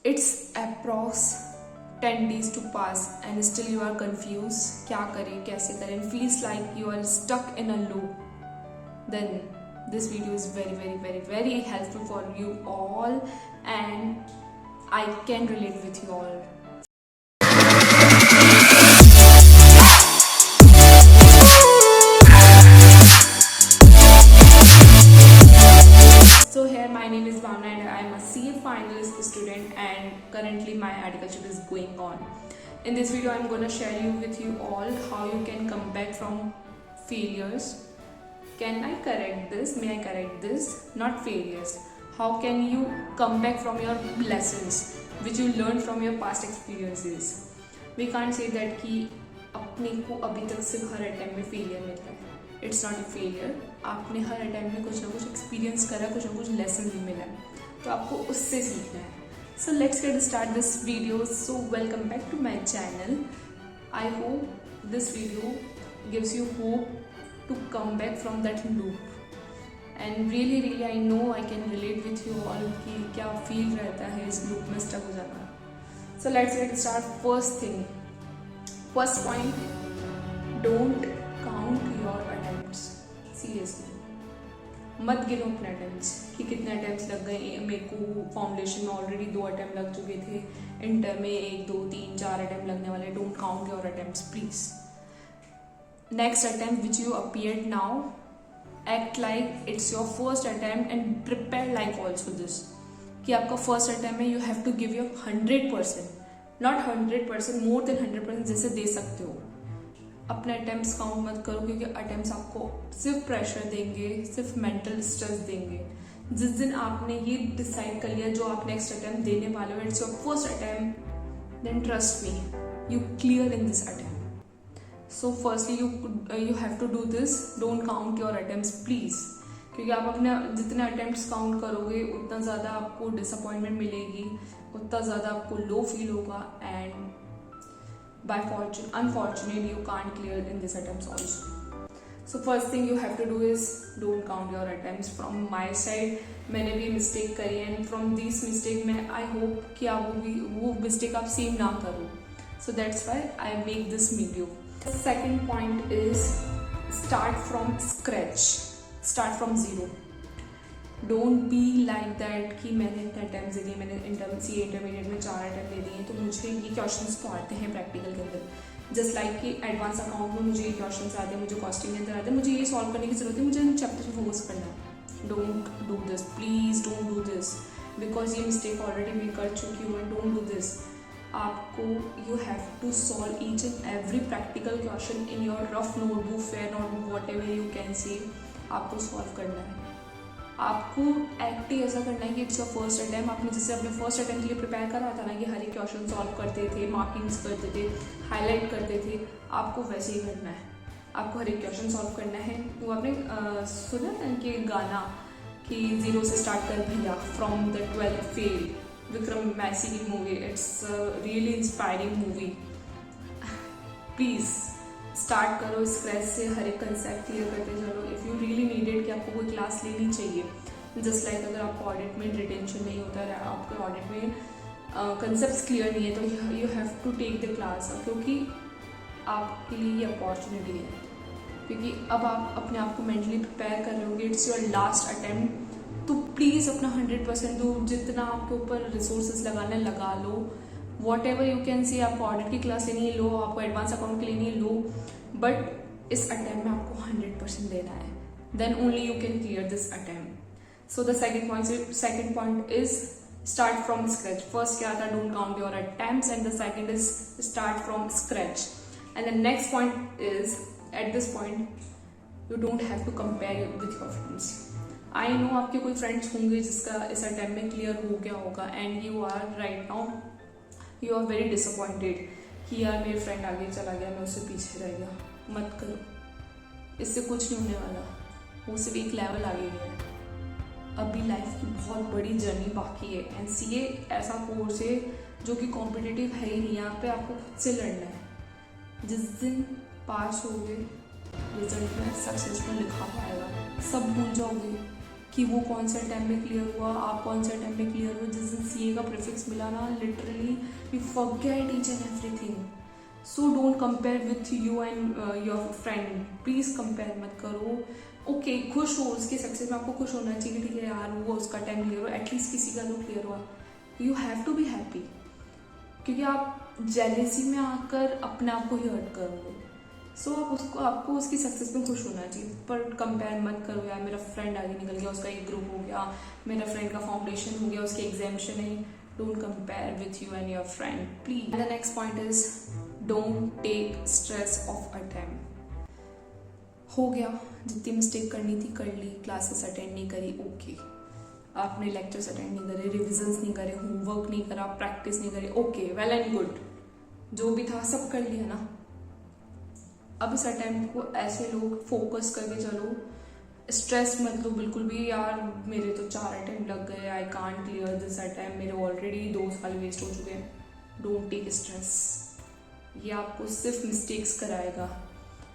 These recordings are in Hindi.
It's approx 10 days to pass and still you are confused. क्या करें कैसे करें? Feels like you are stuck in a loop. Then this video is very helpful for you all, and I can relate with you all. So here my name is Bhavna and I am a CA finalist student, and currently my agriculture is going on. In this video I am going to share with you all how you can come back from failures. Can I correct this? May I correct this? Not failures. How can you come back from your lessons which you learned from your past experiences? We can't say that कि अपने को अभी तक सिर्फ हर अटेम्प्ट में फेलियर मिलता है. It's not a failure. आपने हर अटेम्प्ट में कुछ ना कुछ एक्सपीरियंस करा, कुछ ना कुछ लेसन भी मिला है, तो आपको उससे सीखना है. So let's get start this video. So welcome back to my channel. I hope this video gives you hope to come back from that loop, and really I know I can relate with you all कि क्या फील रहता है इस लूप में स्टक हो जाना. So let's get start. First point, don't count your attempts. Seriously, मत गिनो अपने अटेम्प्ट्स कि कितने अटेम्प्ट्स लग गए. मेरे को फाउंडेशन में ऑलरेडी 2 अटेम्प्ट लग चुके थे, इंटर में 1 2 3 4 अटेम्प्ट लगने वाले. Don't count your attempts please. Next attempt which you appeared now, act like it's your first attempt and prepare like also this कि आपका फर्स्ट अटेम्प्ट है. You have to give your 100%, not 100%, more than 100% जैसे दे सकते हो. अपने अटेम्प्ट्स काउंट मत करो, क्योंकि अटेम्प्ट्स आपको सिर्फ प्रेशर देंगे, सिर्फ मेंटल स्ट्रेस देंगे. जिस दिन आपने ये डिसाइड कर लिया जो आप नेक्स्ट अटेम्प्ट देने वाले हो, it's your first attempt, then trust me you clear in this attempt. So firstly you have to do this. Don't count your attempts please, क्योंकि आप अपने जितने attempts काउंट करोगे उतना ज़्यादा आपको डिसअपॉइंटमेंट मिलेगी, उतना ज़्यादा आपको लो फील होगा, and by fortune unfortunately you can't clear in this attempts also. So first thing you have to do is don't count your attempts. From my side मैंने भी मिस्टेक करी, एंड फ्रॉम दिस मिस्टेक में आई होप कि आप वो मिस्टेक आप सेम ना करो. So that's why I make this video. The second point is start from scratch, start from zero. Don't be like that कि मैंने इतने अटैम्प्ट दे दिए, मैंने इंटरमीडिएट में 4 अटैम्प्ट दे दिए, तो मुझे ये क्वेश्चंस तो आते हैं प्रैक्टिकल के अंदर. जस्ट लाइक कि एडवांस अकाउंट में मुझे ये क्वेश्चंस आते हैं, मुझे कॉस्टिंग के अंदर आते हैं, मुझे ये सॉल्व करने की जरूरत है, मुझे इन चैप्टर पे फोकस करना है. Don't do this please, don't do this, because ये मिस्टेक ऑलरेडी मैं कर चुकी हूँ. डोंट डू दिस. आपको you have to solve each and every practical question in your rough notebook, fair notebook, whatever you can see. आपको सॉल्व करना है. आपको एक्ट ही ऐसा करना है कि इट्स योर फर्स्ट अटैम्प्ट. आपने जैसे अपने फर्स्ट अटैम्प्ट के लिए प्रिपेयर करा था ना कि हर एक क्वेश्चन सॉल्व करते थे, मार्किंग्स करते थे, हाईलाइट करते थे, आपको वैसे ही करना है. आपको हर एक क्वेश्चन सॉल्व करना है. वो आपने सुना था कि गाना कि 0 से स्टार्ट कर भैया, from the 12th fail, Vikram Massey की movie. It's really inspiring movie. Please start करो स्क्रैच से, हर एक कंसेप्ट क्लियर करते चलो. इफ़ यू रियली नीडेड कि आपको कोई क्लास लेनी चाहिए, जस्ट लाइक अगर आपको ऑडिट में रिटेंशन नहीं होता है, आपके ऑडिट में कंसेप्ट क्लियर नहीं है, तो you have to take the class, क्योंकि आपके लिए ये अपॉर्चुनिटी है. क्योंकि अब आप अपने आप को मेंटली प्रिपेयर कर रहे होंगे, इट्स योर लास्ट अटेम्प्ट, तो प्लीज़ अपना 100% दो. जितना आपके ऊपर रिसोर्सेज लगाना है लगा लो. Whatever you can see. आपको ऑडिट की क्लास लेनी है लो, आपको एडवांस अकाउंट की लेनी है लो, बट इस अटेम्प्ट में आपको 100% देना है. Then only you can clear this attempt. So the second point is start from scratch. First क्या था, don't count your attempts, and the second is start from scratch. And the next point is, at this point you don't have to compare with your friends. I know आपके कोई फ्रेंड्स होंगे जिसका इस अटेम्प्ट में क्लियर हो गया होगा, and you are right now you are very disappointed कि यार मेरे फ्रेंड आगे चला गया, मैं उससे पीछे रह गया. मत करो, इससे कुछ नहीं होने वाला. वो सिर्फ एक लेवल आगे गया है. अभी लाइफ की बहुत बड़ी जर्नी बाकी है, एंड सीए ऐसा कोर्स है जो कि कॉम्पिटिटिव है ही नहीं. यहाँ पे आपको खुद से लड़ना है. जिस दिन पास हो गए, रिजल्ट में सक्सेसफुल लिखा पाएगा, सब भूल जाओगे. कि वो कौन सा टाइम में क्लियर हुआ, आप कौन सा टाइम में क्लियर हुआ। जिस दिन सीए का प्रीफिक्स मिला ना, literally you forget each and everything. So don't compare with you and your friend, please compare मत करो। ओके खुश हो उसके सक्सेस में, आपको खुश होना चाहिए, ठीक है यार वो उसका टाइम क्लियर हुआ, एटलीस्ट किसी का तो क्लियर हुआ। You have to be happy, क्योंकि आप जेलेसी में आकर अपने आप को ही हर्ट करोगे। सो आपको उसकी सक्सेस में खुश होना चाहिए, पर कंपेयर मत करो यार मेरा फ्रेंड आगे निकल गया, उसका एक ग्रुप हो गया, मेरा फ्रेंड का फाउंडेशन हो गया, उसके एग्जामिशन है। Don't compare with you and your friend please. The next point is don't take stress of attempt. हो गया, जितनी मिस्टेक करनी थी कर ली, क्लासेस अटेंड नहीं करी, ओके आपने लेक्चर्स अटेंड नहीं करे, रिविजन्स नहीं करे, होमवर्क नहीं करा, प्रैक्टिस नहीं करी, ओके वेल एंड गुड, जो भी था सब कर लिया ना। अब इस अटेम्प्ट को ऐसे लोग फोकस करके चलो, स्ट्रेस मत लो बिल्कुल भी यार मेरे तो 4 अटेम्प्ट लग गए, आई कांट क्लियर दिस अटेम्प्ट, मेरे ऑलरेडी 2 साल वेस्ट हो चुके हैं। डोंट टेक स्ट्रेस, ये आपको सिर्फ मिस्टेक्स कराएगा।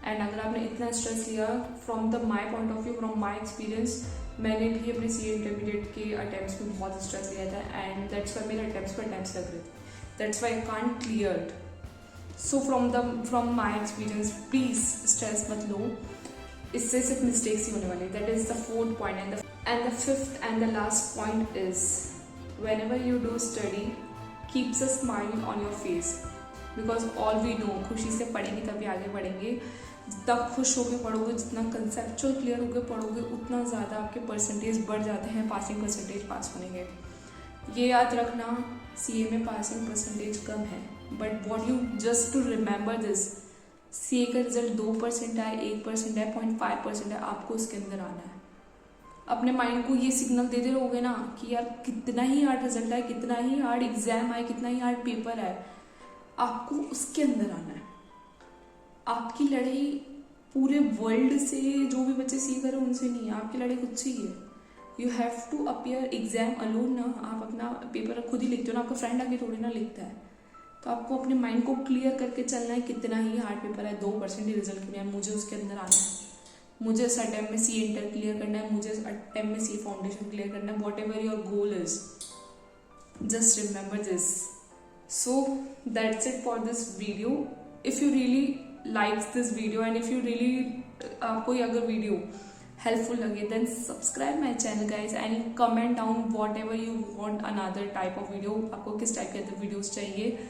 एंड अगर आपने इतना स्ट्रेस लिया, from the my point of view, from my experience, मैंने भी अपने सी इंटरमीडिएट के अटेम्प्ट्स में बहुत स्ट्रेस लिया था, एंड दैट्स वाई मेरे अटेम्प्ट्स पर अटेम्प्ट्स लग रहे थे, that's why I can't clear. So from my experience please stress मत लो, इससे सिर्फ मिस्टेक्स ही होने वाली। That is the 4th point. And the 5th and the last point is whenever you do study keeps a smile on your face, because all we know खुशी से पढ़ेंगे तभी आगे बढ़ेंगे। जितना खुश होकर पढ़ोगे, जितना कंसेप्चुअल क्लियर होकर पढ़ोगे, उतना ज़्यादा आपके परसेंटेज बढ़ जाते हैं, पासिंग परसेंटेज पास होने के। ये याद रखना, सीए में पासिंग परसेंटेज कम है, but what you just to remember this, CA का रिजल्ट 2% आए, 1% आए, 0.5% है, आपको उसके अंदर आना है। अपने माइंड को ये सिग्नल देते रहोगे ना कि यार कितना ही हार्ड रिजल्ट आए, कितना ही हार्ड एग्जाम आए, कितना ही हार्ड पेपर आए, आपको उसके अंदर आना है। आपकी लड़ाई पूरे वर्ल्ड से, जो भी बच्चे सी कर रहे हैं उनसे नहीं है, आपकी लड़ाई खुद से ही है। You have to appear exam alone ना, आप अपना पेपर खुद ही लिखते हो ना, आपका फ्रेंड आगे थोड़ी ना लिखता है। तो आपको अपने माइंड को क्लियर करके चलना है, कितना ही हार्ड पेपर है, 2% ही रिजल्ट क्यों है, मुझे उसके अंदर आना है, मुझे इस अटेम्प्ट में सी इंटर क्लियर करना है, मुझे इस अटेम्प्ट में सी फाउंडेशन क्लियर करना है, what ever your goal is, just remember this. So that's it for this video. If you really likes this video and if you really आपको ये अगर वीडियो हेल्पफुल लगे, then subscribe my channel guys and comment down whatever you want another type of video, आपको किस टाइप के वीडियोस चाहिए।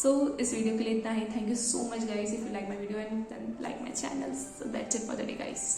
So इस वीडियो के लिए इतना ही। Thank you so much guys if you like my video and then like my channel. So that's it for the day guys.